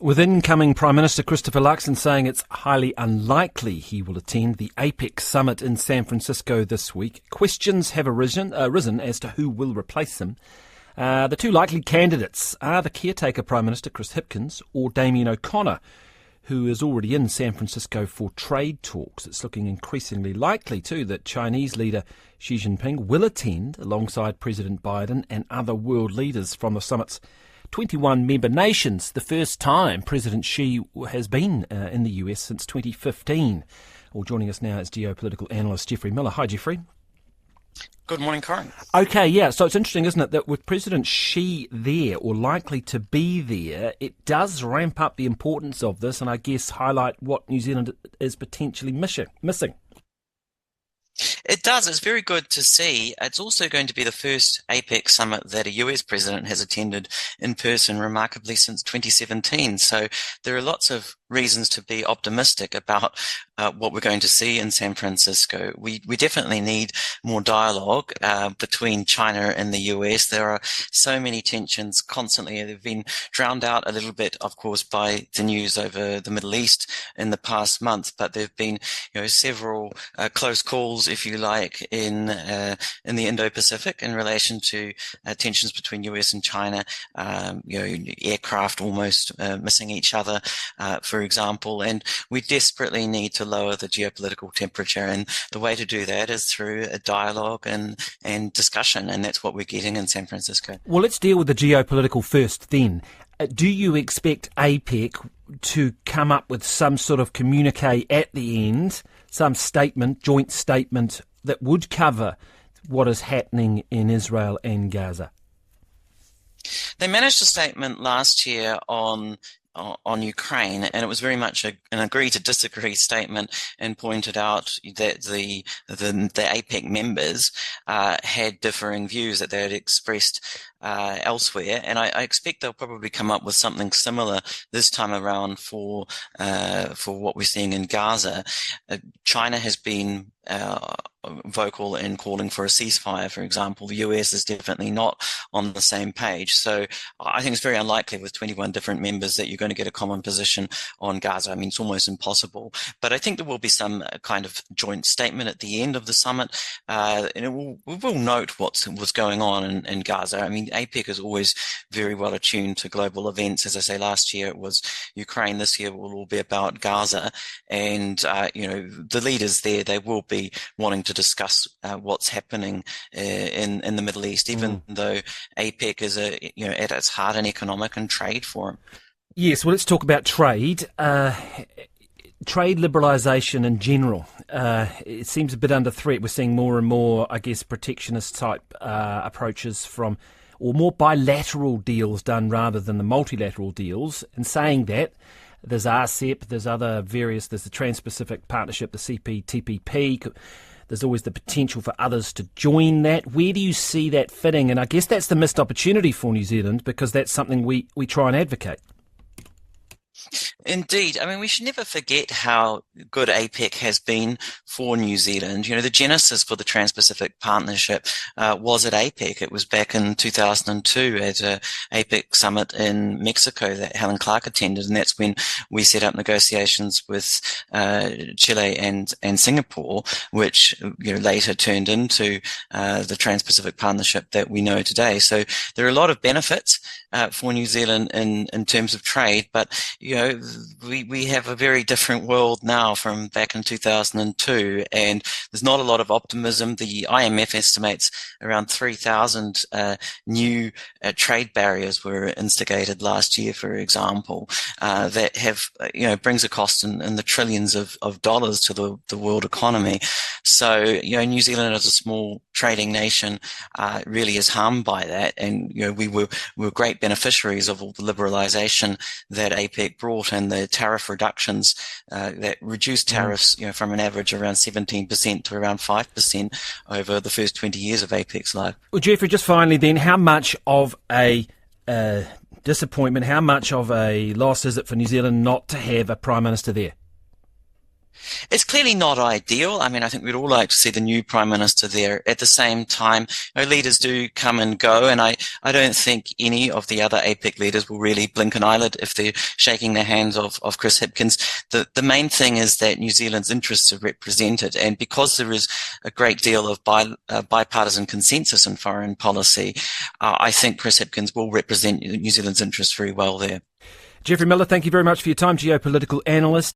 With incoming Prime Minister Christopher Luxon saying it's highly unlikely he will attend the APEC summit in San Francisco this week, questions have arisen as to who will replace him. The two likely candidates are the caretaker Prime Minister Chris Hipkins or Damien O'Connor, who is already in San Francisco for trade talks. It's looking increasingly likely, too, that Chinese leader Xi Jinping will attend alongside President Biden and other world leaders from the summit's 21 member nations, the first time President Xi has been in the US since 2015. Well, joining us now is geopolitical analyst Geoffrey Miller. Hi, Geoffrey. Good morning, Corin. Okay, yeah, so it's interesting, isn't it, that with President Xi there, or likely to be there, it does ramp up the importance of this and I guess highlight what New Zealand is potentially missing. It does. It's very good to see. It's also going to be the first APEC summit that a US president has attended in person, remarkably, since 2017. So there are lots of reasons to be optimistic about what we're going to see in San Francisco. We definitely need more dialogue between China and the US. There are so many tensions constantly. They've been drowned out a little bit, of course, by the news over the Middle East in the past month, but there have been, several close calls, if you like, in the Indo-Pacific in relation to tensions between US and China. Aircraft almost missing each other, for example, and we desperately need to lower the geopolitical temperature, and the way to do that is through a dialogue and discussion, and that's what we're getting in San Francisco. Well, let's deal with the geopolitical first then. Do you expect APEC to come up with some sort of communique at the end, some statement, joint statement that would cover what is happening in Israel and Gaza? They managed a statement last year on Ukraine, and it was very much an agree to disagree statement, and pointed out that the APEC members had differing views that they had expressed elsewhere, and I expect they'll probably come up with something similar this time around for what we're seeing in Gaza. China has been vocal in calling for a ceasefire, for example. The US is definitely not on the same page. So I think it's very unlikely with 21 different members that you're going to get a common position on Gaza. I mean, it's almost impossible. But I think there will be some kind of joint statement at the end of the summit, and we will note what's going on in Gaza. I mean, APEC is always very well attuned to global events. As I say, last year it was Ukraine. This year will all be about Gaza. And, the leaders there, they will be wanting to discuss what's happening in the Middle East, even though APEC is at its heart an economic and trade forum. Yes, well, let's talk about trade. Trade liberalisation in general, it seems a bit under threat. We're seeing more and more, I guess, protectionist type approaches or more bilateral deals done rather than the multilateral deals. And saying that, there's RCEP, there's the Trans-Pacific Partnership, the CPTPP. There's always the potential for others to join that. Where do you see that fitting? And I guess that's the missed opportunity for New Zealand, because that's something we try and advocate. Indeed. I mean, we should never forget how good APEC has been for New Zealand. The genesis for the Trans-Pacific Partnership was at APEC. It was back in 2002 at a APEC summit in Mexico that Helen Clark attended, and that's when we set up negotiations with Chile and Singapore, which later turned into the Trans-Pacific Partnership that we know today. So there are a lot of benefits for New Zealand in terms of trade, but we have a very different world now from back in 2002, and there's not a lot of optimism. The IMF estimates around 3,000 new trade barriers were instigated last year, for example, that have brings a cost in the trillions of dollars to the world economy. So New Zealand as a small trading nation really is harmed by that, and we were great beneficiaries of all the liberalization that APEC brought, and the tariff reductions that reduced tariffs from an average around 17% to around 5% over the first 20 years of APEC's life. Well, Geoffrey, just finally then, how much of a disappointment, how much of a loss is it for New Zealand not to have a Prime Minister there? It's clearly not ideal. I mean, I think we'd all like to see the new Prime Minister there. At the same time, leaders do come and go, and I don't think any of the other APEC leaders will really blink an eyelid if they're shaking the hands of Chris Hipkins. The main thing is that New Zealand's interests are represented, and because there is a great deal of bipartisan consensus in foreign policy, I think Chris Hipkins will represent New Zealand's interests very well there. Geoffrey Miller, thank you very much for your time, geopolitical analyst.